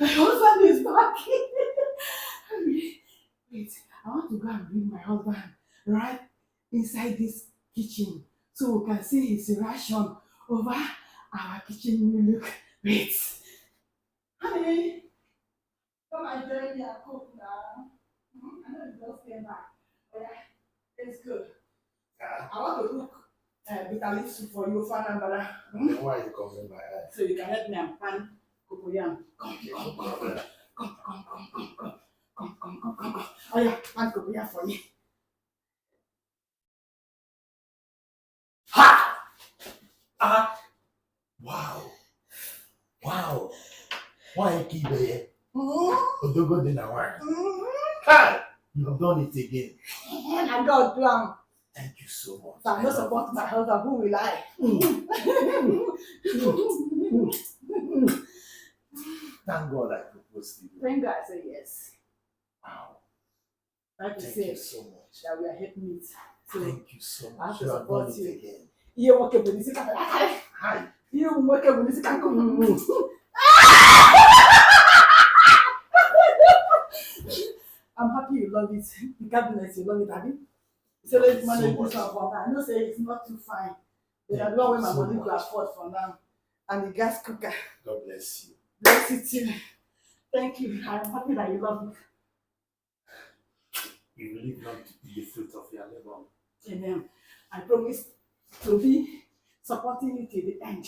My husband is talking. Wait, I want to go and bring my husband right inside this kitchen so we can see his reaction over our kitchen new look. Wait. Honey, come and join me and cook now. I know you just came back. Oh, yeah, it's good. I want to cook bitter leaf soup for you, Fanambara. Then why are you covering my eyes? So you can help me and pan cocoyam. Come. Oh yeah, pan cocoyam for me. Ha! Wow. Wow. Why keep it? Odogo de na wine. Hi! You have done it again. And I got drunk. Thank you so much. So I'm not supporting my husband. Who will I? Thank God I proposed to you. Thank God I said yes. Wow. Like you Thank said, you so much. that we are helping it. So Thank you so I have much. to You have done support it you. again. You work with this. Hi. You work with this. I'm happy you love it. The cabinet, you love it, Abby. So let's manage this one for now. I know say it's not too fine. But I don't know where my money to afford for now. And the gas cooker. God bless you. Bless it too. Thank you. I'm happy that you love it. You will live long to be the fruit of your labor. Amen. I promise to be supporting you till the end.